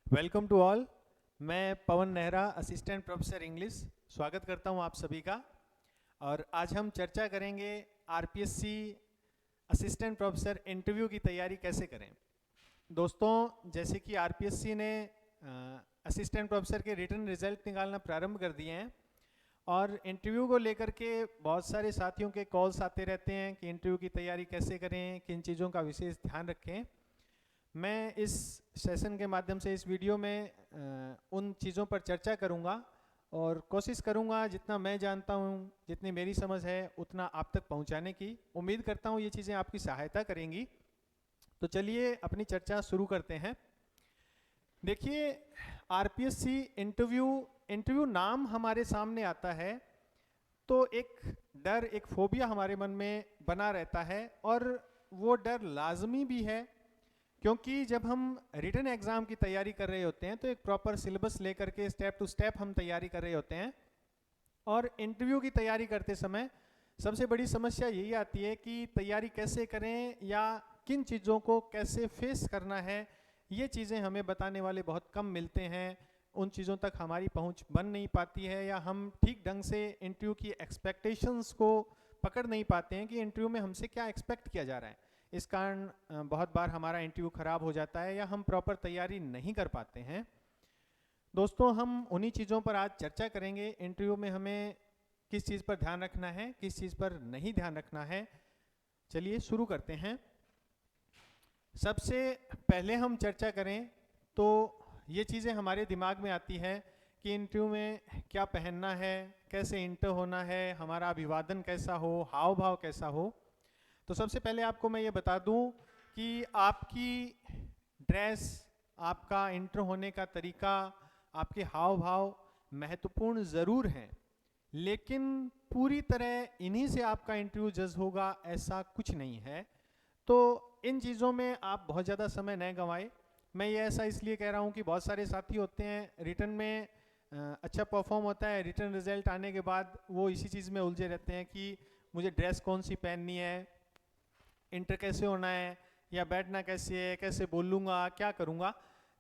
Welcome to all. मैं Pawan Nehra, assistant professor English, स्वागत करता हूं आप सभी का। और आज हम चर्चा करेंगे आरपीएससी असिस्टेंट प्रोफेसर इंटरव्यू की तैयारी कैसे करें। दोस्तों, जैसे कि आरपीएससी ने असिस्टेंट प्रोफेसर के रिटन रिजल्ट निकालना प्रारंभ कर दिए हैं और इंटरव्यू को लेकर के बहुत सारे साथियों के कॉल्स आते रहते हैं कि इंटरव्यू की तैयारी कैसे करें, किन चीज़ों का विशेष ध्यान रखें। मैं इस सेशन के माध्यम से, इस वीडियो में उन चीज़ों पर चर्चा करूंगा और कोशिश करूंगा जितना मैं जानता हूं, जितनी मेरी समझ है, उतना आप तक पहुंचाने की। उम्मीद करता हूं ये चीज़ें आपकी सहायता करेंगी। तो चलिए अपनी चर्चा शुरू करते हैं। देखिए, आरपीएससी इंटरव्यू नाम हमारे सामने आता है तो एक डर, एक फोबिया हमारे मन में बना रहता है और वो डर लाजमी भी है, क्योंकि जब हम रिटन एग्ज़ाम की तैयारी कर रहे होते हैं तो एक प्रॉपर सिलेबस लेकर के स्टेप टू स्टेप हम तैयारी कर रहे होते हैं। और इंटरव्यू की तैयारी करते समय सबसे बड़ी समस्या यही आती है कि तैयारी कैसे करें या किन चीज़ों को कैसे फेस करना है। ये चीज़ें हमें बताने वाले बहुत कम मिलते हैं, उन चीज़ों तक हमारी पहुंच बन नहीं पाती है, या हम ठीक ढंग से इंटरव्यू की एक्सपेक्टेशंस को पकड़ नहीं पाते हैं कि इंटरव्यू में हमसे क्या एक्सपेक्ट किया जा रहा है। इस कारण बहुत बार हमारा इंटरव्यू खराब हो जाता है या हम प्रॉपर तैयारी नहीं कर पाते हैं। दोस्तों, हम उन्हीं चीज़ों पर आज चर्चा करेंगे। इंटरव्यू में हमें किस चीज़ पर ध्यान रखना है, किस चीज़ पर नहीं ध्यान रखना है। चलिए शुरू करते हैं। सबसे पहले हम चर्चा करें तो ये चीज़ें हमारे दिमाग में आती है कि इंटरव्यू में क्या पहनना है, कैसे इंटर होना है, हमारा अभिवादन कैसा हो, हाव भाव कैसा हो। तो सबसे पहले आपको मैं ये बता दूं कि आपकी ड्रेस, आपका इंटर होने का तरीका, आपके हाव भाव महत्वपूर्ण ज़रूर हैं, लेकिन पूरी तरह इन्हीं से आपका इंटरव्यू जज होगा ऐसा कुछ नहीं है। तो इन चीज़ों में आप बहुत ज़्यादा समय न गंवाएं। मैं ये ऐसा इसलिए कह रहा हूँ कि बहुत सारे साथी होते हैं, रिटन में अच्छा परफॉर्म होता है, रिटन रिजल्ट आने के बाद वो इसी चीज़ में उलझे रहते हैं कि मुझे ड्रेस कौन सी पहननी है, इंटर कैसे होना है, या बैठना कैसे है, कैसे बोलूँगा, क्या करूँगा।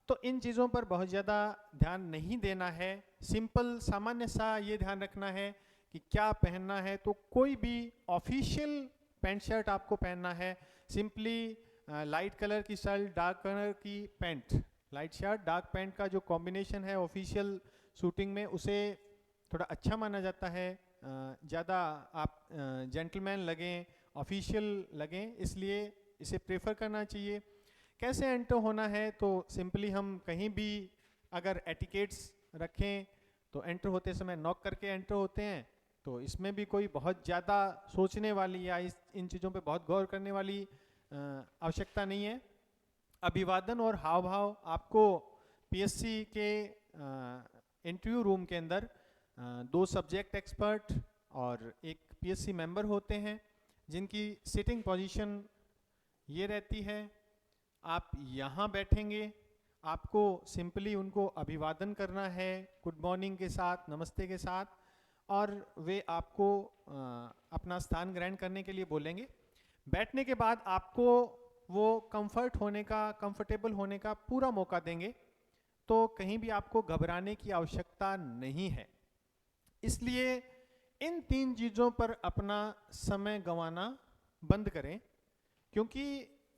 तो इन चीज़ों पर बहुत ज़्यादा ध्यान नहीं देना है। सिंपल सामान्य सा ये ध्यान रखना है कि क्या पहनना है। तो कोई भी ऑफिशियल पैंट शर्ट आपको पहनना है, सिंपली लाइट कलर की शर्ट, डार्क कलर की pant, light shirt dark pant का जो कॉम्बिनेशन है ऑफिशियल शूटिंग में, उसे थोड़ा अच्छा माना जाता है। ज़्यादा आप जेंटलमैन लगें, ऑफिशियल लगें, इसलिए इसे प्रेफर करना चाहिए। कैसे एंटर होना है, तो सिंपली हम कहीं भी अगर एटिकेट्स रखें तो एंटर होते समय नॉक करके एंटर होते हैं। तो इसमें भी कोई बहुत ज़्यादा सोचने वाली या इन चीज़ों पे बहुत गौर करने वाली आवश्यकता नहीं है। अभिवादन और हाव भाव आपको पीएससी के इंटरव्यू रूम के अंदर दो सब्जेक्ट एक्सपर्ट और एक पीएससी मेंबर होते हैं, जिनकी सिटिंग पोजीशन ये रहती है। आप यहाँ बैठेंगे, आपको सिंपली उनको अभिवादन करना है गुड मॉर्निंग के साथ, नमस्ते के साथ, और वे आपको अपना स्थान ग्रहण करने के लिए बोलेंगे। बैठने के बाद आपको वो कंफर्टेबल होने का पूरा मौका देंगे, तो कहीं भी आपको घबराने की आवश्यकता नहीं है। इसलिए इन तीन चीज़ों पर अपना समय गंवाना बंद करें, क्योंकि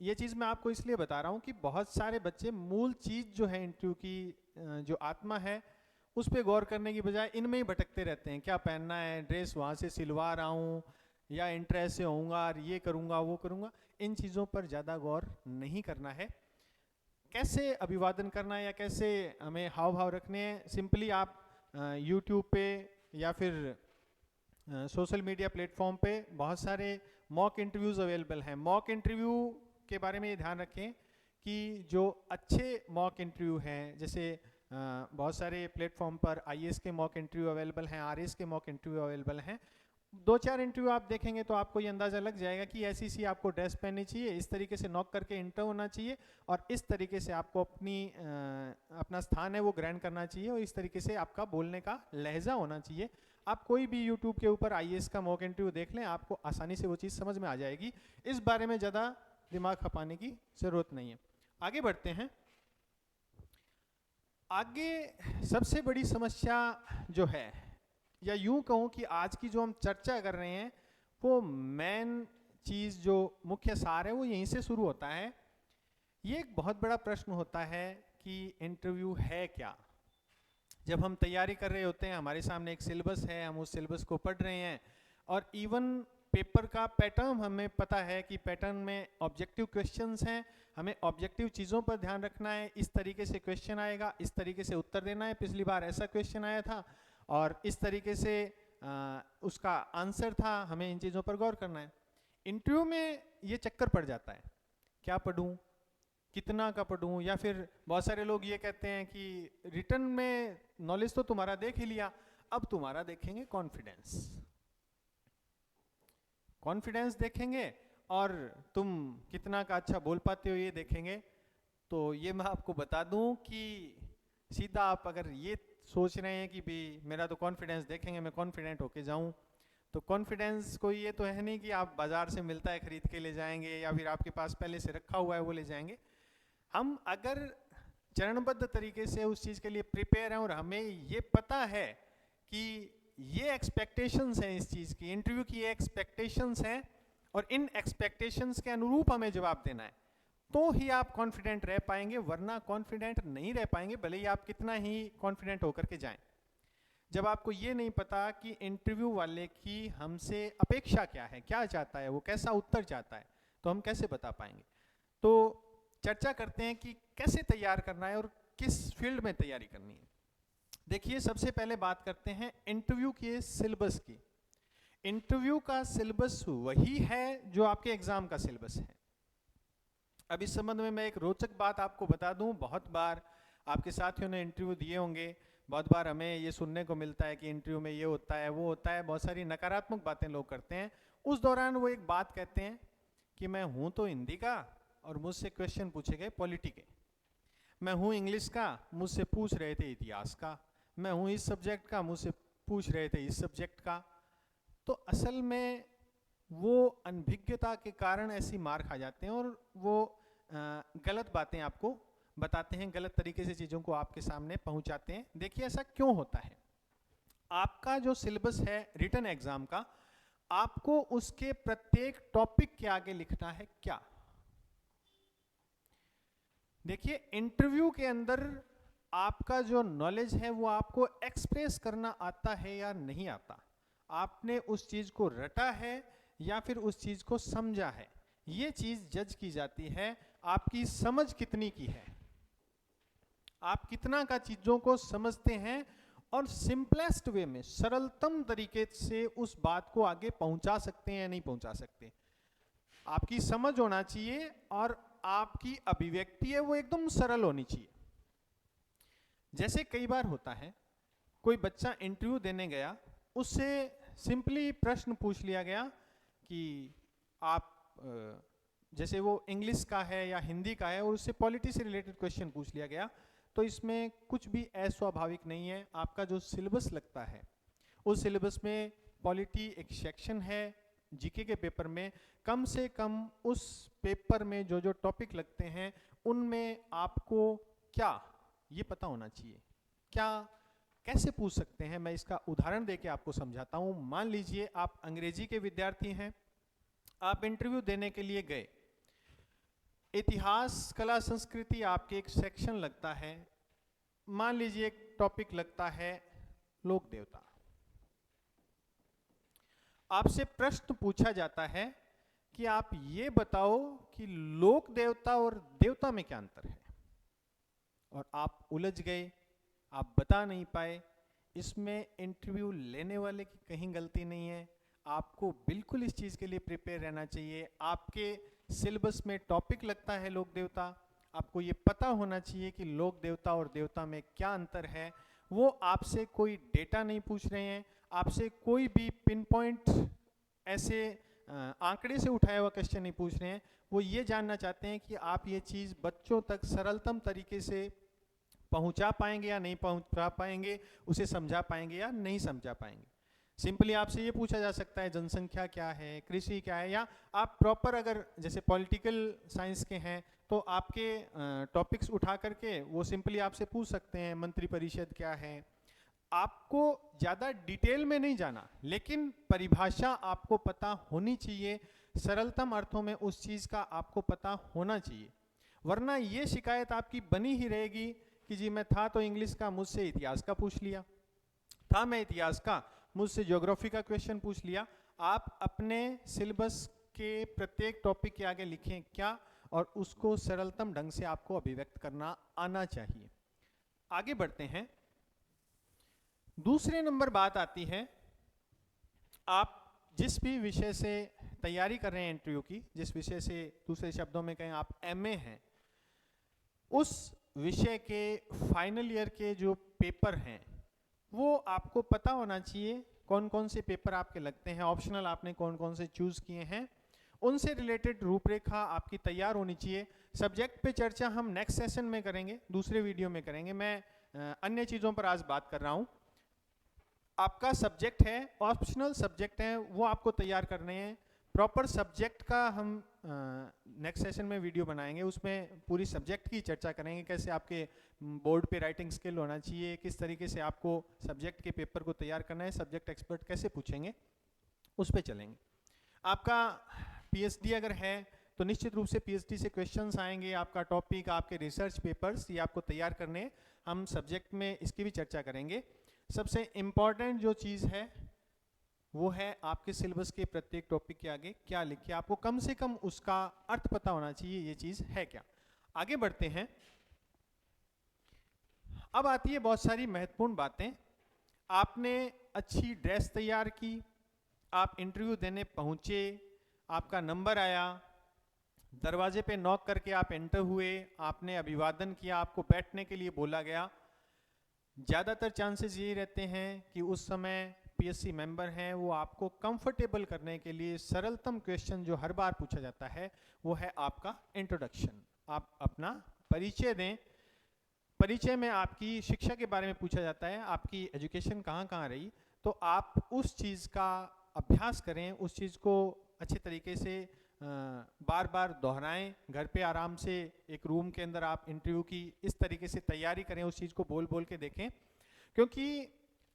ये चीज़ मैं आपको इसलिए बता रहा हूँ कि बहुत सारे बच्चे मूल चीज़ जो है इंटरव्यू की, जो आत्मा है, उस पर गौर करने की बजाय इनमें ही भटकते रहते हैं। क्या पहनना है, ड्रेस वहाँ से सिलवा रहा हूँ, या इंटरेस्ट से होऊंगा, ये करूँगा, वो करूँगा, इन चीज़ों पर ज़्यादा गौर नहीं करना है। कैसे अभिवादन करना है या कैसे हमें हाव भाव रखने हैं, सिंपली आप यूट्यूब पे या फिर सोशल मीडिया प्लेटफॉर्म पे बहुत सारे मॉक इंटरव्यूज़ अवेलेबल हैं। मॉक इंटरव्यू के बारे में ये ध्यान रखें कि जो अच्छे मॉक इंटरव्यू हैं, जैसे बहुत सारे प्लेटफॉर्म पर आईएएस के मॉक इंटरव्यू अवेलेबल हैं, आरएएस के मॉक इंटरव्यू अवेलेबल हैं। दो चार इंटरव्यू आप देखेंगे तो आपको ये अंदाज़ा लग जाएगा कि ऐसी सी आपको ड्रेस पहननी चाहिए, इस तरीके से नॉक करके इंटर होना चाहिए, और इस तरीके से आपको अपना स्थान है वो ग्रहण करना चाहिए, और इस तरीके से आपका बोलने का लहजा होना चाहिए। आप कोई भी यूट्यूब के ऊपर आईएएस का मॉक इंटरव्यू देख लें, आपको आसानी से वो चीज़ समझ में आ जाएगी। इस बारे में ज़्यादा दिमाग खपाने की ज़रूरत नहीं है। आगे बढ़ते हैं। आगे सबसे बड़ी समस्या जो है, या यूं कहूं कि आज की जो हम चर्चा कर रहे हैं, वो मेन चीज जो मुख्य सार है वो यहीं से शुरू होता है। ये एक बहुत बड़ा प्रश्न होता है कि इंटरव्यू है क्या। जब हम तैयारी कर रहे होते हैं, हमारे सामने एक सिलेबस है, हम उस सिलेबस को पढ़ रहे हैं, और इवन पेपर का पैटर्न हमें पता है कि पैटर्न में ऑब्जेक्टिव क्वेश्चंस हैं, हमें ऑब्जेक्टिव चीज़ों पर ध्यान रखना है, इस तरीके से क्वेश्चन आएगा, इस तरीके से उत्तर देना है, पिछली बार ऐसा क्वेश्चन आया था और इस तरीके से उसका आंसर था, हमें इन चीज़ों पर गौर करना है। इंटरव्यू में ये चक्कर पड़ जाता है, क्या पढ़ूं, कितना का पढ़ूं, या फिर बहुत सारे लोग ये कहते हैं कि रिटर्न में नॉलेज तो तुम्हारा देख ही लिया, अब तुम्हारा देखेंगे कॉन्फिडेंस। कॉन्फिडेंस देखेंगे और तुम कितना का अच्छा बोल पाते हो ये देखेंगे। तो ये मैं आपको बता दूं कि सीधा आप अगर ये सोच रहे हैं कि भी मेरा तो कॉन्फिडेंस देखेंगे, मैं कॉन्फिडेंट होके जाऊं, तो कॉन्फिडेंस कोई ये तो है नहीं कि आप बाजार से मिलता है खरीद के ले जाएंगे, या फिर आपके पास पहले से रखा हुआ है वो ले जाएंगे। हम अगर चरणबद्ध तरीके से उस चीज़ के लिए प्रिपेयर हैं और हमें ये पता है कि ये एक्सपेक्टेशंस हैं इस चीज़ की, इंटरव्यू की ये एक्सपेक्टेशंस हैं और इन एक्सपेक्टेशंस के अनुरूप हमें जवाब देना है, तो ही आप कॉन्फिडेंट रह पाएंगे, वरना कॉन्फिडेंट नहीं रह पाएंगे, भले ही आप कितना ही कॉन्फिडेंट होकर के जाएं। जब आपको ये नहीं पता कि इंटरव्यू वाले की हमसे अपेक्षा क्या है, क्या चाहता है, वो कैसा उत्तर चाहता है, तो हम कैसे बता पाएंगे। तो चर्चा करते हैं कि कैसे तैयार करना है और किस फील्ड में तैयारी करनी है। देखिए, सबसे पहले बात करते हैं इंटरव्यू के सिलेबस की। इंटरव्यू का सिलेबस वही है जो आपके एग्जाम का सिलेबस है। अब इस संबंध में मैं एक रोचक बात आपको बता दूं, बहुत बार आपके साथियों ने इंटरव्यू दिए होंगे, बहुत बार हमें ये सुनने को मिलता है कि इंटरव्यू में ये होता है, वो होता है, बहुत सारी नकारात्मक बातें लोग करते हैं। उस दौरान वो एक बात कहते हैं कि मैं हूं तो हिंदी का और मुझसे क्वेश्चन पूछे गए पॉलिटी के, मैं हूं इंग्लिश का, मुझसे पूछ रहे थे इतिहास का, मैं हूं इस सब्जेक्ट का, मुझसे पूछ रहे थे इस सब्जेक्ट का। तो असल में वो अनभिज्ञता के कारण ऐसी मार खा जाते हैं और वो गलत बातें आपको बताते हैं, गलत तरीके से चीज़ों को आपके सामने पहुंचाते हैं। देखिए, ऐसा क्यों होता है। आपका जो सिलेबस है रिटन एग्जाम का, आपको उसके प्रत्येक टॉपिक के आगे लिखना है क्या। देखिए, इंटरव्यू के अंदर आपका जो नॉलेज है वो आपको एक्सप्रेस करना आता है या नहीं आता, आपने उस चीज को रटा है या फिर उस चीज को समझा है, ये चीज जज की जाती है। आपकी समझ कितनी की है, आप कितना का चीजों को समझते हैं और सिंपलेस्ट वे में, सरलतम तरीके से उस बात को आगे पहुंचा सकते हैं या नहीं पहुंचा सकते। आपकी समझ होना चाहिए और आपकी अभिव्यक्ति है वो एकदम सरल होनी चाहिए। जैसे कई बार होता है, कोई बच्चा इंटरव्यू देने गया, उससे सिंपली प्रश्न पूछ लिया गया कि आप जैसे वो इंग्लिश का है या हिंदी का है और उससे पॉलिटी से रिलेटेड क्वेश्चन पूछ लिया गया, तो इसमें कुछ भी अस्वाभाविक नहीं है। आपका जो सिलेबस लगता है उस सिलेबस में पॉलिटी एक सेक्शन है, जीके के पेपर में कम से कम उस पेपर में जो जो टॉपिक लगते हैं उनमें आपको क्या ये पता होना चाहिए, क्या कैसे पूछ सकते हैं। मैं इसका उदाहरण देके आपको समझाता हूं। मान लीजिए आप अंग्रेजी के विद्यार्थी हैं, आप इंटरव्यू देने के लिए गए, इतिहास कला संस्कृति आपके एक सेक्शन लगता है, मान लीजिए एक टॉपिक लगता है लोक देवता। आपसे प्रश्न पूछा जाता है कि आप ये बताओ कि लोक देवता और देवता में क्या अंतर है, और आप उलझ गए, आप बता नहीं पाए। इसमें इंटरव्यू लेने वाले की कहीं गलती नहीं है, आपको बिल्कुल इस चीज़ के लिए प्रिपेयर रहना चाहिए। आपके सिलेबस में टॉपिक लगता है लोक देवता, आपको ये पता होना चाहिए कि लोक देवता और देवता में क्या अंतर है। वो आपसे कोई डेटा नहीं पूछ रहे हैं, आपसे कोई भी पिन पॉइंट ऐसे आंकड़े से उठाया हुआ क्वेश्चन नहीं पूछ रहे हैं। वो ये जानना चाहते हैं कि आप ये चीज़ बच्चों तक सरलतम तरीके से पहुंचा पाएंगे या नहीं पहुंचा पाएंगे, उसे समझा पाएंगे या नहीं समझा पाएंगे। सिंपली आपसे ये पूछा जा सकता है जनसंख्या क्या है, कृषि क्या है, या आप प्रॉपर अगर जैसे पॉलिटिकल साइंस के हैं तो आपके टॉपिक्स उठा करके वो सिंपली आपसे पूछ सकते हैं मंत्री परिषद क्या है। आपको ज़्यादा डिटेल में नहीं जाना, लेकिन परिभाषा आपको पता होनी चाहिए, सरलतम अर्थों में उस चीज़ का आपको पता होना चाहिए, वरना ये शिकायत आपकी बनी ही रहेगी कि जी मैं था तो इंग्लिश का, मुझसे इतिहास का पूछ लिया, था मैं इतिहास का, मुझसे ज्योग्राफी का क्वेश्चन पूछ लिया। आप अपने सिलेबस के प्रत्येक टॉपिक के आगे लिखें क्या, और उसको सरलतम ढंग से आपको अभिव्यक्त करना आना चाहिए। आगे बढ़ते हैं। दूसरे नंबर बात आती है, आप जिस भी विषय से तैयारी कर रहे हैं इंटरव्यू की, जिस विषय से दूसरे शब्दों में कहें आप एमए हैं, उस विषय के फाइनल ईयर के जो पेपर हैं वो आपको पता होना चाहिए, कौन कौन से पेपर आपके लगते हैं, ऑप्शनल आपने कौन कौन से चूज किए हैं, उनसे रिलेटेड रूपरेखा आपकी तैयार होनी चाहिए। सब्जेक्ट पे चर्चा हम नेक्स्ट सेशन में करेंगे, दूसरे वीडियो में करेंगे, मैं अन्य चीज़ों पर आज बात कर रहा हूँ। आपका सब्जेक्ट है, ऑप्शनल सब्जेक्ट हैं, वो आपको तैयार करने हैं। प्रॉपर सब्जेक्ट का हम नेक्स्ट सेशन में वीडियो बनाएंगे, उसमें पूरी सब्जेक्ट की चर्चा करेंगे, कैसे आपके बोर्ड पे राइटिंग स्किल होना चाहिए, किस तरीके से आपको सब्जेक्ट के पेपर को तैयार करना है, सब्जेक्ट एक्सपर्ट कैसे पूछेंगे, उस पर चलेंगे। आपका पीएचडी अगर है तो निश्चित रूप से पीएचडी से क्वेश्चंस आएंगे, आपका टॉपिक, आपके रिसर्च पेपर्स, ये आपको तैयार करने हैं। हम सब्जेक्ट में इसकी भी चर्चा करेंगे। सबसे इम्पॉर्टेंट जो चीज़ है वो है आपके सिलेबस के प्रत्येक टॉपिक के आगे क्या लिखे, आपको कम से कम उसका अर्थ पता होना चाहिए, ये चीज़ है क्या। आगे बढ़ते हैं। अब आती है बहुत सारी महत्वपूर्ण बातें। आपने अच्छी ड्रेस तैयार की, आप इंटरव्यू देने पहुंचे, आपका नंबर आया, दरवाजे पे नॉक करके आप एंटर हुए, आपने अभिवादन किया, आपको बैठने के लिए बोला गया। ज़्यादातर चांसेस यही रहते हैं कि उस समय पीएससी मेंबर हैं, वो आपको कंफर्टेबल करने के लिए सरलतम क्वेश्चन जो हर बार पूछा जाता है वो है आपका इंट्रोडक्शन। आप अपना परिचय दें। परिचय में आपकी शिक्षा के बारे में पूछा जाता है, आपकी एजुकेशन कहाँ कहाँ रही, तो आप उस चीज़ का अभ्यास करें, उस चीज़ को अच्छे तरीके से बार बार दोहराएं। घर पे आराम से एक रूम के अंदर आप इंटरव्यू की इस तरीके से तैयारी करें, उस चीज़ को बोल बोल के देखें, क्योंकि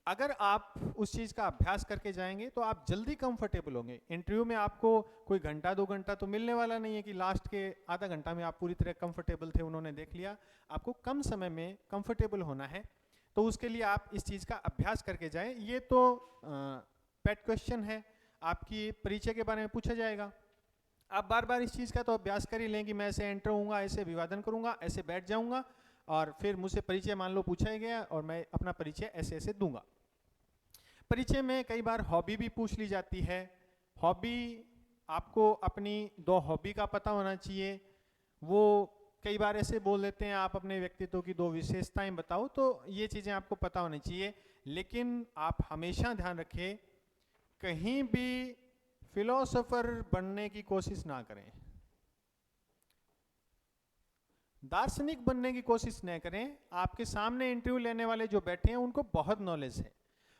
अगर आप उस चीज़ का अभ्यास करके जाएंगे तो आप जल्दी कंफर्टेबल होंगे। इंटरव्यू में आपको कोई घंटा 2 घंटा तो मिलने वाला नहीं है कि लास्ट के आधा घंटा में आप पूरी तरह कंफर्टेबल थे, उन्होंने देख लिया। आपको कम समय में कंफर्टेबल होना है, तो उसके लिए आप इस चीज़ का अभ्यास करके जाएं। ये तो पेट क्वेश्चन है, आपकी परिचय के बारे में पूछा जाएगा, आप बार बार इस चीज़ का तो अभ्यास कर ही लें कि मैं ऐसे एंटर होऊंगा, ऐसे अभिवादन करूंगा, ऐसे बैठ जाऊंगा, और फिर मुझसे परिचय मान लो पूछा ही गया और मैं अपना परिचय ऐसे ऐसे दूंगा। परिचय में कई बार हॉबी भी पूछ ली जाती है। हॉबी, आपको अपनी 2 हॉबी का पता होना चाहिए। वो कई बार ऐसे बोल देते हैं आप अपने व्यक्तित्व की 2 विशेषताएं बताओ, तो ये चीज़ें आपको पता होनी चाहिए। लेकिन आप हमेशा ध्यान रखें, कहीं भी फिलोसोफर बनने की कोशिश ना करें, दार्शनिक बनने की कोशिश न करें। आपके सामने इंटरव्यू लेने वाले जो बैठे हैं उनको बहुत नॉलेज है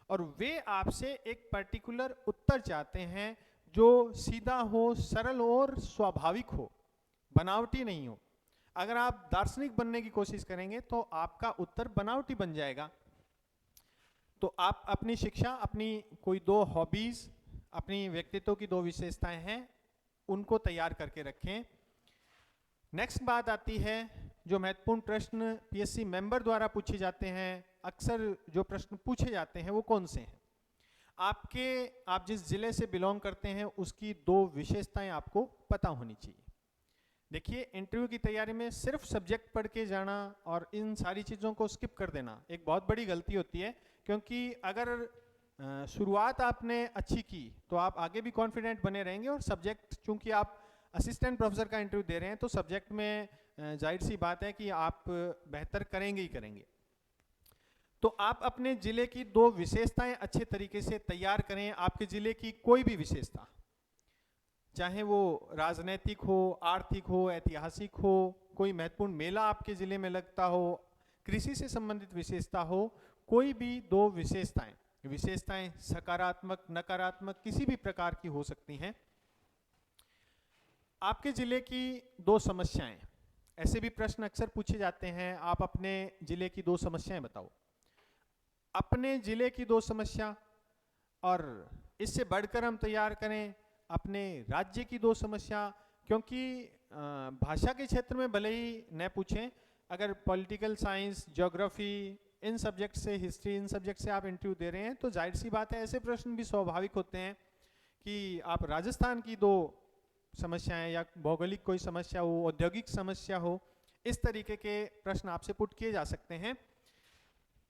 और वे आपसे एक पर्टिकुलर उत्तर चाहते हैं जो सीधा हो, सरल और स्वाभाविक हो, बनावटी नहीं हो। अगर आप दार्शनिक बनने की कोशिश करेंगे तो आपका उत्तर बनावटी बन जाएगा। तो आप अपनी शिक्षा, अपनी कोई 2 हॉबीज, अपनी व्यक्तित्व की 2 विशेषताएं हैं, उनको तैयार करके रखें। नेक्स्ट बात आती है, जो महत्वपूर्ण प्रश्न पीएससी मेंबर द्वारा पूछे जाते हैं, अक्सर जो प्रश्न पूछे जाते हैं वो कौन से हैं। आप जिस जिले से बिलोंग करते हैं उसकी 2 विशेषताएं आपको पता होनी चाहिए। देखिए, इंटरव्यू की तैयारी में सिर्फ सब्जेक्ट पढ़ के जाना और इन सारी चीज़ों को स्किप कर देना एक बहुत बड़ी गलती होती है, क्योंकि अगर शुरुआत आपने अच्छी की तो आप आगे भी कॉन्फिडेंट बने रहेंगे। और सब्जेक्ट, चूंकि आप असिस्टेंट प्रोफेसर का इंटरव्यू दे रहे हैं तो सब्जेक्ट में जाहिर सी बात है कि आप बेहतर करेंगे ही करेंगे। तो आप अपने ज़िले की 2 विशेषताएं अच्छे तरीके से तैयार करें। आपके ज़िले की कोई भी विशेषता, चाहे वो राजनैतिक हो, आर्थिक हो, ऐतिहासिक हो, कोई महत्वपूर्ण मेला आपके ज़िले में लगता हो, कृषि से संबंधित विशेषता हो, कोई भी 2 विशेषताएं विशेषताएं सकारात्मक नकारात्मक किसी भी प्रकार की हो सकती हैं। आपके जिले की 2 समस्याएं, ऐसे भी प्रश्न अक्सर पूछे जाते हैं, आप अपने जिले की 2 समस्याएं बताओ। अपने जिले की 2 समस्या, और इससे बढ़कर हम तैयार करें अपने राज्य की 2 समस्या, क्योंकि भाषा के क्षेत्र में भले ही न पूछें, अगर पॉलिटिकल साइंस, ज्योग्राफी, इन सब्जेक्ट से, हिस्ट्री, इन सब्जेक्ट से आप इंटरव्यू दे रहे हैं तो जाहिर सी बात है ऐसे प्रश्न भी स्वाभाविक होते हैं कि आप राजस्थान की 2 समस्याएं या भौगोलिक कोई समस्या हो, औद्योगिक समस्या हो, इस तरीके के प्रश्न आपसे पुट किए जा सकते हैं।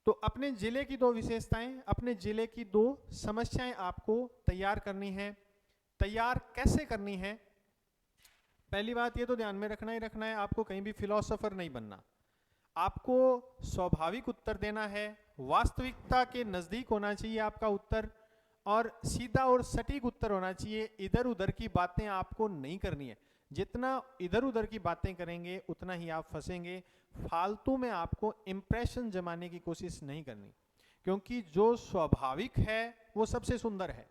तो अपने जिले की 2 विशेषताएं, अपने जिले की 2 समस्याएं आपको तैयार करनी है। तैयार कैसे करनी है? पहली बात ये तो ध्यान में रखना ही रखना है, आपको कहीं भी फिलोसोफर नहीं बनना। आपको स्वाभाविक उत्तर देना है, वास्तविकता के नजदीक होना चाहिए आपका उत्तर, और सीधा और सटीक उत्तर होना चाहिए। इधर उधर की बातें आपको नहीं करनी है। जितना इधर उधर की बातें करेंगे उतना ही आप फंसेंगे। फालतू में आपको इंप्रेशन जमाने की कोशिश नहीं करनी, क्योंकि जो स्वाभाविक है वो सबसे सुंदर है।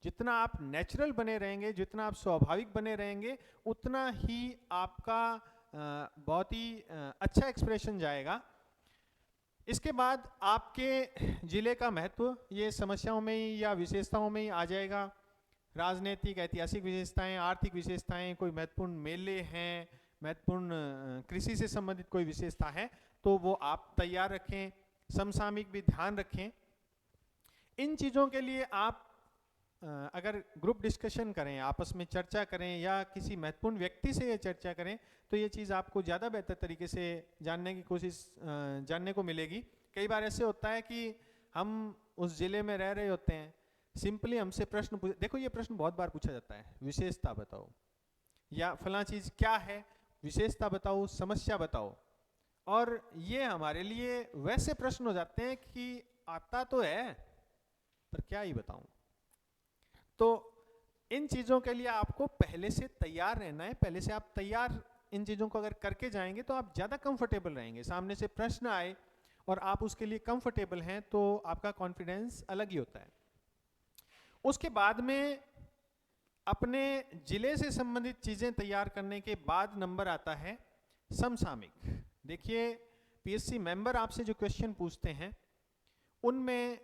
जितना आप नेचुरल बने रहेंगे, जितना आप स्वाभाविक बने रहेंगे, उतना ही आपका बहुत ही अच्छा एक्सप्रेशन जाएगा। इसके बाद आपके जिले का महत्व ये समस्याओं में ही या विशेषताओं में ही आ जाएगा। राजनीतिक, ऐतिहासिक विशेषताएं, आर्थिक विशेषताएं, कोई महत्वपूर्ण मेले हैं, महत्वपूर्ण कृषि से संबंधित कोई विशेषता है तो वो आप तैयार रखें। समसामयिक भी ध्यान रखें। इन चीज़ों के लिए आप अगर ग्रुप डिस्कशन करें, आपस में चर्चा करें या किसी महत्वपूर्ण व्यक्ति से ये चर्चा करें तो ये चीज़ आपको ज़्यादा बेहतर तरीके से जानने की कोशिश जानने को मिलेगी। कई बार ऐसे होता है कि हम उस जिले में रह रहे होते हैं, सिंपली हमसे प्रश्न पूछ, देखो ये प्रश्न बहुत बार पूछा जाता है, विशेषता बताओ या फला चीज़ क्या है, विशेषता बताओ, समस्या बताओ। और ये हमारे लिए वैसे प्रश्न हो जाते हैं कि आता तो है पर क्या ही बताऊं। तो इन चीज़ों के लिए आपको पहले से तैयार रहना है। पहले से आप तैयार इन चीज़ों को अगर करके जाएंगे तो आप ज़्यादा कंफर्टेबल रहेंगे। सामने से प्रश्न आए और आप उसके लिए कंफर्टेबल हैं तो आपका कॉन्फिडेंस अलग ही होता है। उसके बाद में अपने जिले से संबंधित चीज़ें तैयार करने के बाद नंबर आता है समसामयिक। देखिए पीएससी मेंबर आपसे जो क्वेश्चन पूछते हैं उनमें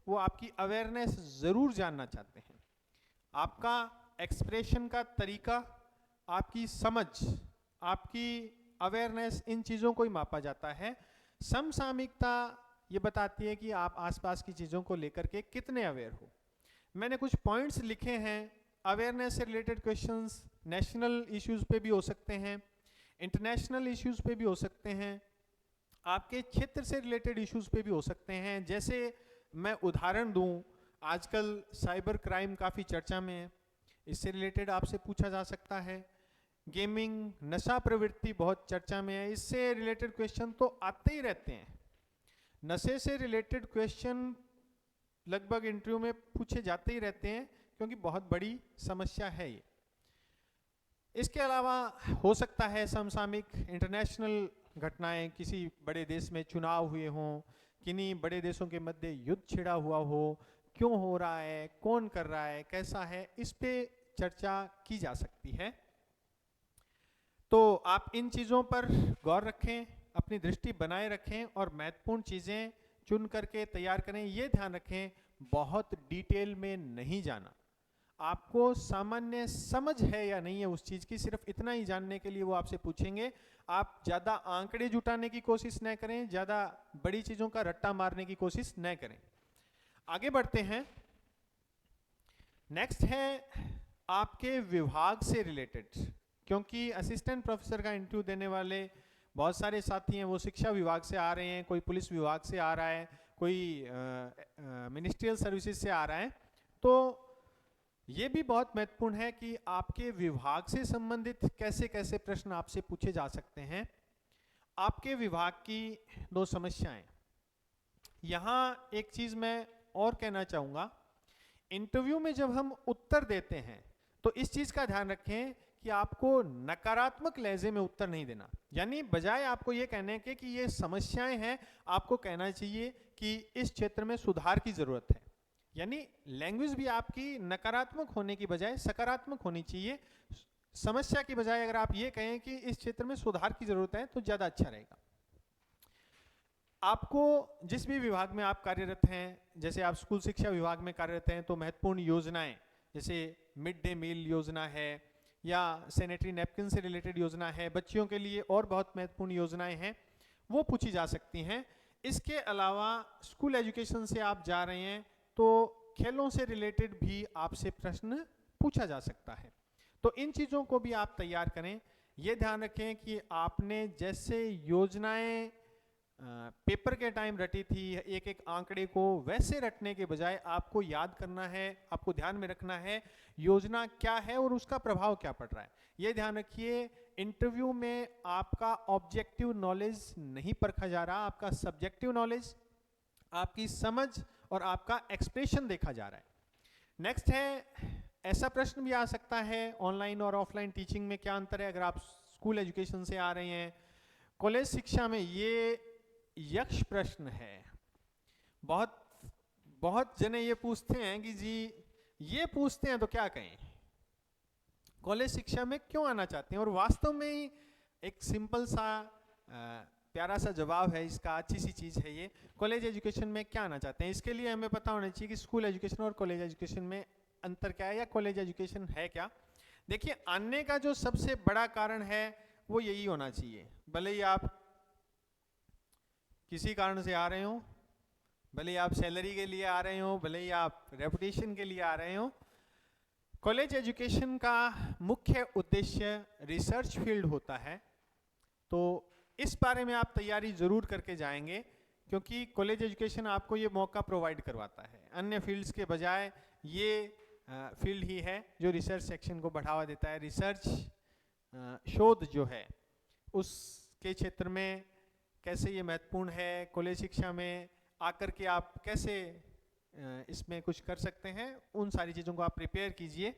वो आपकी अवेयरनेस ज़रूर जानना चाहते हैं। आपका एक्सप्रेशन का तरीका, आपकी समझ, आपकी अवेयरनेस, इन चीज़ों को ही मापा जाता है। समसामयिकता ये बताती है कि आप आसपास की चीज़ों को लेकर के कितने अवेयर हो। मैंने कुछ पॉइंट्स लिखे हैं। अवेयरनेस से रिलेटेड क्वेश्चंस नेशनल इश्यूज़ पे भी हो सकते हैं, इंटरनेशनल इश्यूज़ पे भी हो सकते हैं, आपके क्षेत्र से रिलेटेड इश्यूज़ पे भी हो सकते हैं। जैसे मैं उदाहरण दूं, आजकल साइबर क्राइम काफ़ी चर्चा में है, इससे रिलेटेड आपसे पूछा जा सकता है। गेमिंग, नशा प्रवृत्ति बहुत चर्चा में है, इससे रिलेटेड क्वेश्चन तो आते ही रहते हैं। नशे से रिलेटेड क्वेश्चन लगभग इंटरव्यू में पूछे जाते ही रहते हैं क्योंकि बहुत बड़ी समस्या है ये। इसके अलावा हो सकता है समसामयिक इंटरनेशनल घटनाएं, किसी बड़े देश में चुनाव हुए हों, किन्हीं बड़े देशों के मध्य युद्ध छिड़ा हुआ हो, क्यों हो रहा है, कौन कर रहा है, कैसा है, इस पे चर्चा की जा सकती है। तो आप इन चीज़ों पर गौर रखें, अपनी दृष्टि बनाए रखें और महत्वपूर्ण चीज़ें चुन करके तैयार करें। ये ध्यान रखें बहुत डिटेल में नहीं जाना। आपको सामान्य समझ है या नहीं है उस चीज़ की, सिर्फ इतना ही जानने के लिए वो आपसे पूछेंगे। आप ज़्यादा आंकड़े जुटाने की कोशिश न करें, ज़्यादा बड़ी चीज़ों का रट्टा मारने की कोशिश न करें। आगे बढ़ते हैं। नेक्स्ट है आपके विभाग से रिलेटेड, क्योंकि असिस्टेंट प्रोफेसर का इंटरव्यू देने वाले बहुत सारे साथी हैं, वो शिक्षा विभाग से आ रहे हैं, कोई पुलिस विभाग से आ रहा है, कोई मिनिस्ट्रियल सर्विसेज से आ रहा है। तो ये भी बहुत महत्वपूर्ण है कि आपके विभाग से संबंधित कैसे कैसे प्रश्न आपसे पूछे जा सकते हैं। आपके विभाग की 2 समस्याएं। यहाँ एक चीज़ मैं और कहना चाहूँगा, इंटरव्यू में जब हम उत्तर देते हैं तो इस चीज़ का ध्यान रखें कि आपको नकारात्मक लहजे में उत्तर नहीं देना। यानी बजाय आपको ये कहने के कि ये समस्याएं हैं, आपको कहना चाहिए कि इस क्षेत्र में सुधार की ज़रूरत है। यानी लैंग्वेज भी आपकी नकारात्मक होने की बजाय सकारात्मक होनी चाहिए। समस्या की बजाय अगर आप ये कहें कि इस क्षेत्र में सुधार की जरूरत है तो ज्यादा अच्छा रहेगा। आपको जिस भी विभाग में आप कार्यरत हैं, जैसे आप स्कूल शिक्षा विभाग में कार्यरत हैं तो महत्वपूर्ण योजनाएं जैसे मिड डे मील योजना है या सैनिटरी नैपकिन से रिलेटेड योजना है, बच्चियों के लिए और बहुत महत्वपूर्ण योजनाएं हैं, वो पूछी जा सकती हैं। इसके अलावा स्कूल एजुकेशन से आप जा रहे हैं तो खेलों से रिलेटेड भी आपसे प्रश्न पूछा जा सकता है। तो इन चीज़ों को भी आप तैयार करें। ये ध्यान रखें कि आपने जैसे योजनाएं पेपर के टाइम रटी थी एक एक आंकड़े को, वैसे रटने के बजाय आपको याद करना है, आपको ध्यान में रखना है योजना क्या है और उसका प्रभाव क्या पड़ रहा है। ये ध्यान रखिए, इंटरव्यू में आपका ऑब्जेक्टिव नॉलेज नहीं परखा जा रहा, आपका सब्जेक्टिव नॉलेज, आपकी समझ और आपका एक्सप्रेशन देखा जा रहा है। नेक्स्ट है, ऐसा प्रश्न भी आ सकता है ऑनलाइन और ऑफलाइन टीचिंग में क्या अंतर है। अगर आप स्कूल एजुकेशन से आ रहे हैं, कॉलेज शिक्षा में ये यक्ष प्रश्न है। बहुत जने ये पूछते हैं कि जी ये पूछते हैं तो क्या कहें, कॉलेज शिक्षा में क्यों आना चाहते हैं, और वास्तव में ही एक सिंपल सा प्यारा सा जवाब है इसका, अच्छी सी चीज़ है ये। कॉलेज एजुकेशन में क्या आना चाहते हैं, इसके लिए हमें पता होना चाहिए कि स्कूल एजुकेशन और कॉलेज एजुकेशन में अंतर क्या है या कॉलेज एजुकेशन है क्या। देखिए, आने का जो सबसे बड़ा कारण है वो यही होना चाहिए, भले ही आप किसी कारण से आ रहे हो, भले ही आप सैलरी के लिए आ रहे हो, भले ही आप रेपुटेशन के लिए आ रहे हो, कॉलेज एजुकेशन का मुख्य उद्देश्य रिसर्च फील्ड होता है। तो इस बारे में आप तैयारी जरूर करके जाएंगे, क्योंकि कॉलेज एजुकेशन आपको ये मौका प्रोवाइड करवाता है। अन्य फील्ड्स के बजाय ये फील्ड ही है जो रिसर्च सेक्शन को बढ़ावा देता है। रिसर्च शोध जो है उसके क्षेत्र में कैसे ये महत्वपूर्ण है, कॉलेज शिक्षा में आकर के आप कैसे इसमें कुछ कर सकते हैं, उन सारी चीज़ों को आप प्रिपेयर कीजिए।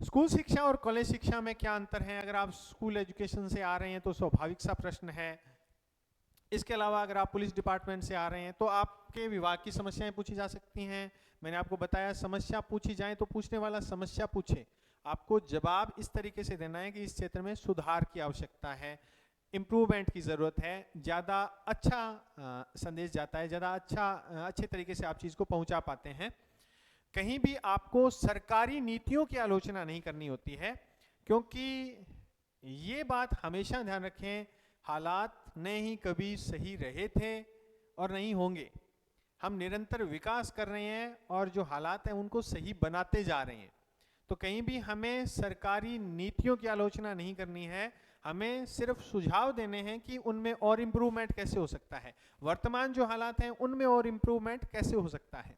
स्कूल शिक्षा और कॉलेज शिक्षा में क्या अंतर है। अगर आप स्कूल एजुकेशन से आ रहे हैं तो स्वाभाविक सा प्रश्न है। इसके अलावा अगर आप पुलिस डिपार्टमेंट से आ रहे हैं तो आपके विभाग की समस्याएं पूछी जा सकती हैं। मैंने आपको बताया, समस्या पूछी जाए तो पूछने वाला समस्या पूछे, आपको जवाब इस तरीके से देना है कि इस क्षेत्र में सुधार की आवश्यकता है, इम्प्रूवमेंट की ज़रूरत है, ज़्यादा अच्छा संदेश जाता है, ज़्यादा अच्छे तरीके से आप चीज़ को पहुंचा पाते हैं। कहीं भी आपको सरकारी नीतियों की आलोचना नहीं करनी होती है, क्योंकि ये बात हमेशा ध्यान रखें, हालात नहीं कभी सही रहे थे और नहीं होंगे। हम निरंतर विकास कर रहे हैं और जो हालात हैं उनको सही बनाते जा रहे हैं। तो कहीं भी हमें सरकारी नीतियों की आलोचना नहीं करनी है, हमें सिर्फ सुझाव देने हैं कि उनमें और इम्प्रूवमेंट कैसे हो सकता है, वर्तमान जो हालात हैं उनमें और इम्प्रूवमेंट कैसे हो सकता है।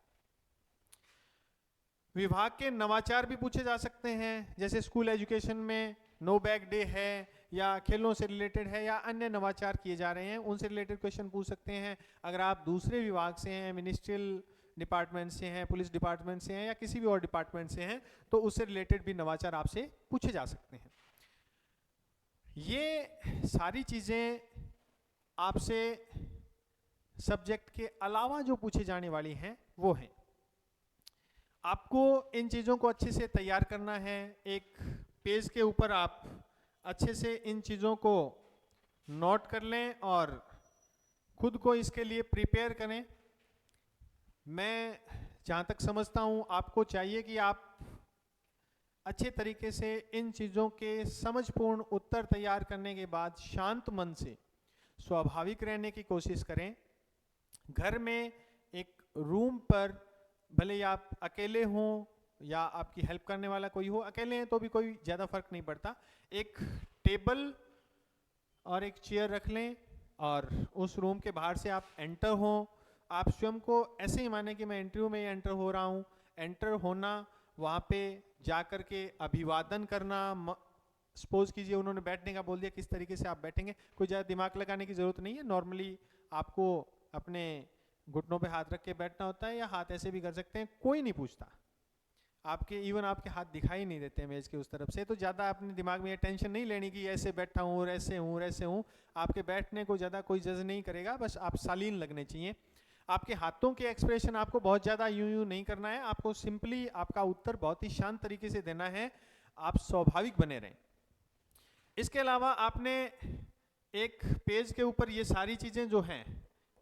विभाग के नवाचार भी पूछे जा सकते हैं, जैसे स्कूल एजुकेशन में नो बैग डे है या खेलों से रिलेटेड है या अन्य नवाचार किए जा रहे हैं, उनसे रिलेटेड क्वेश्चन पूछ सकते हैं। अगर आप दूसरे विभाग से हैं, मिनिस्ट्रियल डिपार्टमेंट से हैं, पुलिस डिपार्टमेंट से हैं या किसी भी और डिपार्टमेंट से हैं, तो उससे रिलेटेड भी नवाचार आपसे पूछे जा सकते हैं। ये सारी चीज़ें आपसे सब्जेक्ट के अलावा जो पूछे जाने वाली हैं वो हैं। आपको इन चीज़ों को अच्छे से तैयार करना है। एक पेज के ऊपर आप अच्छे से इन चीज़ों को नोट कर लें और खुद को इसके लिए प्रिपेयर करें। मैं जहाँ तक समझता हूँ आपको चाहिए कि आप अच्छे तरीके से इन चीज़ों के समझपूर्ण उत्तर तैयार करने के बाद शांत मन से स्वाभाविक रहने की कोशिश करें। घर में एक रूम पर, भले ही आप अकेले हों या आपकी हेल्प करने वाला कोई हो, अकेले हैं तो भी कोई ज़्यादा फर्क नहीं पड़ता, एक टेबल और एक चेयर रख लें और उस रूम के बाहर से आप एंटर हों। आप स्वयं को ऐसे ही माने कि मैं इंटरव्यू में एंटर हो रहा हूँ। एंटर होना, वहाँ पे जा कर के अभिवादन करना, सपोज कीजिए उन्होंने बैठने का बोल दिया, किस तरीके से आप बैठेंगे, कोई ज़्यादा दिमाग लगाने की ज़रूरत नहीं है। नॉर्मली आपको अपने घुटनों पे हाथ रख के बैठना होता है या हाथ ऐसे भी कर सकते हैं, कोई नहीं पूछता। आपके इवन आपके हाथ दिखाई नहीं देते मेज के उस तरफ से, तो ज़्यादा अपने दिमाग में ये टेंशन नहीं लेनी कि ऐसे बैठा हूँ और ऐसे हूँ और ऐसे हूँ। आपके बैठने को ज़्यादा कोई जज नहीं करेगा, बस आप शालीन लगने चाहिए। आपके हाथों के एक्सप्रेशन आपको बहुत ज़्यादा यूं नहीं करना है, आपको सिंपली आपका उत्तर बहुत ही शांत तरीके से देना है, आप स्वाभाविक बने रहें। इसके अलावा आपने एक पेज के ऊपर ये सारी चीज़ें जो हैं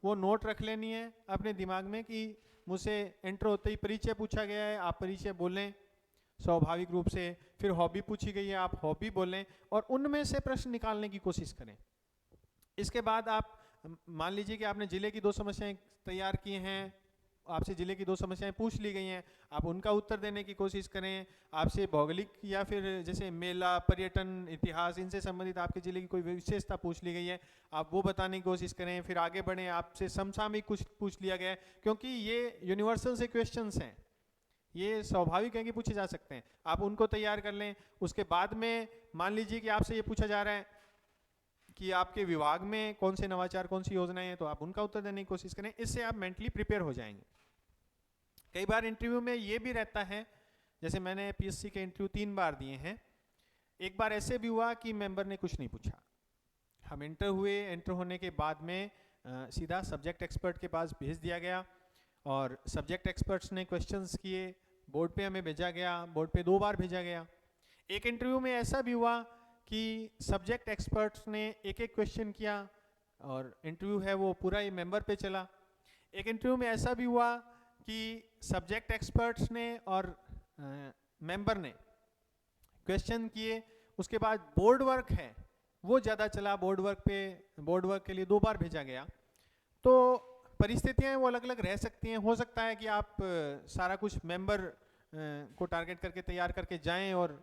वो नोट रख लेनी है अपने दिमाग में कि मुझसे एंटर होते ही परिचय पूछा गया है, आप परिचय बोलें स्वाभाविक रूप से, फिर हॉबी पूछी गई है, आप हॉबी बोलें और उनमें से प्रश्न निकालने की कोशिश करें। इसके बाद आप मान लीजिए कि आपने जिले की 2 समस्याएं तैयार की हैं, आपसे जिले की 2 समस्याएं पूछ ली गई हैं, आप उनका उत्तर देने की कोशिश करें। आपसे भौगोलिक या फिर जैसे मेला, पर्यटन, इतिहास, इनसे संबंधित आपके जिले की कोई विशेषता पूछ ली गई है, आप वो बताने की कोशिश करें। फिर आगे बढ़ें, आपसे समसामयिक कुछ पूछ लिया गया है, क्योंकि ये यूनिवर्सल से क्वेश्चंस हैं, ये स्वाभाविक है कि पूछे जा सकते हैं, आप उनको तैयार कर लें। उसके बाद में मान लीजिए कि आपसे ये पूछा जा रहा है कि आपके विभाग में कौन से नवाचार, कौन सी योजनाएं हैं, तो आप उनका उत्तर देने की कोशिश करें। इससे आप मेंटली प्रिपेयर हो जाएंगे। कई बार इंटरव्यू में ये भी रहता है, जैसे मैंने पीएससी के इंटरव्यू 3 बार दिए हैं, एक बार ऐसे भी हुआ कि मेंबर ने कुछ नहीं पूछा, हम एंटर हुए, एंटर होने के बाद में सीधा सब्जेक्ट एक्सपर्ट के पास भेज दिया गया और सब्जेक्ट एक्सपर्ट्स ने क्वेश्चंस किए, बोर्ड पे हमें भेजा गया, बोर्ड पे 2 बार भेजा गया। एक इंटरव्यू में ऐसा भी हुआ कि सब्जेक्ट एक्सपर्ट्स ने एक एक क्वेश्चन किया और इंटरव्यू है वो पूरा ही मेंबर पे चला। एक इंटरव्यू में ऐसा भी हुआ कि सब्जेक्ट एक्सपर्ट्स ने और मेंबर ने क्वेश्चन किए, उसके बाद बोर्ड वर्क है वो ज़्यादा चला, बोर्ड वर्क के लिए 2 बार भेजा गया। तो परिस्थितियां वो अलग अलग रह सकती हैं। हो सकता है कि आप सारा कुछ मेंबर को टारगेट करके तैयार करके जाएं और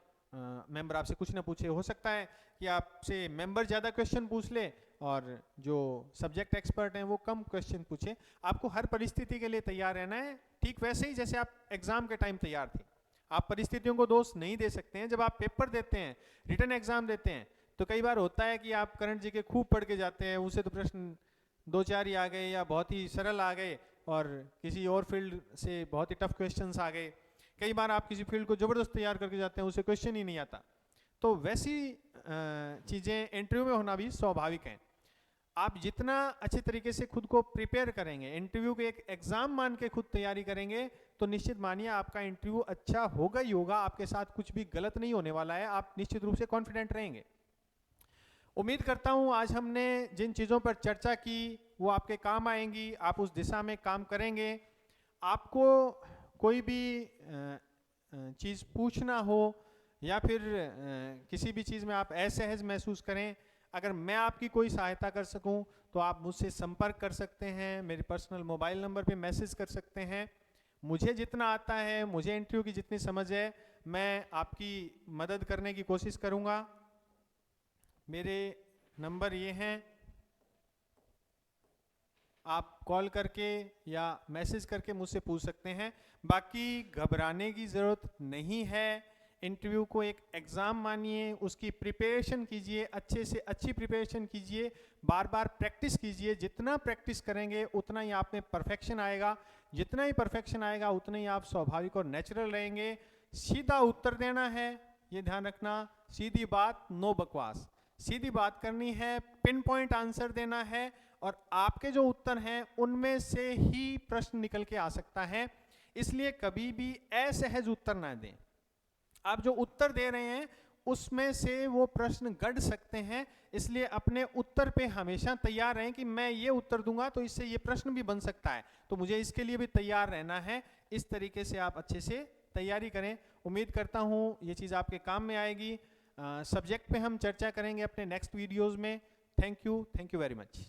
मेंबर आपसे कुछ ना पूछे। हो सकता है कि आपसे मेंबर ज़्यादा क्वेश्चन पूछ ले और जो सब्जेक्ट एक्सपर्ट हैं वो कम क्वेश्चन पूछे। आपको हर परिस्थिति के लिए तैयार रहना है, ठीक वैसे ही जैसे आप एग्ज़ाम के टाइम तैयार थे। आप परिस्थितियों को दोष नहीं दे सकते हैं। जब आप पेपर देते हैं, रिटन एग्जाम देते हैं, तो कई बार होता है कि आप करंट जी के खूब पढ़ के जाते हैं, उससे तो प्रश्न 2-4 ही आ गए या बहुत ही सरल आ गए और किसी और फील्ड से बहुत ही टफ क्वेश्चंस आ गए। कई बार आप किसी फील्ड को ज़बरदस्त तैयार करके जाते हैं, उसे क्वेश्चन ही नहीं आता। तो वैसी चीज़ें इंटरव्यू में होना भी स्वाभाविक है। आप जितना अच्छे तरीके से खुद को प्रिपेयर करेंगे, इंटरव्यू के एक एग्ज़ाम मान के खुद तैयारी करेंगे, तो निश्चित मानिए आपका इंटरव्यू अच्छा होगा ही होगा, आपके साथ कुछ भी गलत नहीं होने वाला है, आप निश्चित रूप से कॉन्फिडेंट रहेंगे। उम्मीद करता हूँ आज हमने जिन चीज़ों पर चर्चा की वो आपके काम आएंगी, आप उस दिशा में काम करेंगे। आपको कोई भी चीज़ पूछना हो या फिर किसी भी चीज़ में आप असहज महसूस करें, अगर मैं आपकी कोई सहायता कर सकूं तो आप मुझसे संपर्क कर सकते हैं, मेरे पर्सनल मोबाइल नंबर पे मैसेज कर सकते हैं। मुझे जितना आता है, मुझे इंटरव्यू की जितनी समझ है, मैं आपकी मदद करने की कोशिश करूँगा। मेरे नंबर ये हैं, आप कॉल करके या मैसेज करके मुझसे पूछ सकते हैं। बाकी घबराने की ज़रूरत नहीं है। इंटरव्यू को एक एग्ज़ाम मानिए, उसकी प्रिपरेशन कीजिए, अच्छे से अच्छी प्रिपरेशन कीजिए, बार बार प्रैक्टिस कीजिए। जितना प्रैक्टिस करेंगे उतना ही आप में परफेक्शन आएगा, जितना ही परफेक्शन आएगा उतना ही आप स्वाभाविक और नेचुरल रहेंगे। सीधा उत्तर देना है, ये ध्यान रखना, सीधी बात, नो बकवास। सीधी बात करनी है, पिन पॉइंट आंसर देना है और आपके जो उत्तर हैं उनमें से ही प्रश्न निकल के आ सकता है। इसलिए कभी भी असहज उत्तर ना दें। आप जो उत्तर दे रहे हैं उसमें से वो प्रश्न गढ़ सकते हैं, इसलिए अपने उत्तर पे हमेशा तैयार रहें कि मैं ये उत्तर दूंगा तो इससे ये प्रश्न भी बन सकता है, तो मुझे इसके लिए भी तैयार रहना है। इस तरीके से आप अच्छे से तैयारी करें। उम्मीद करता हूँ ये चीज़ आपके काम में आएगी। सब्जेक्ट पे हम चर्चा करेंगे अपने नेक्स्ट वीडियोज़ में। Thank you very much.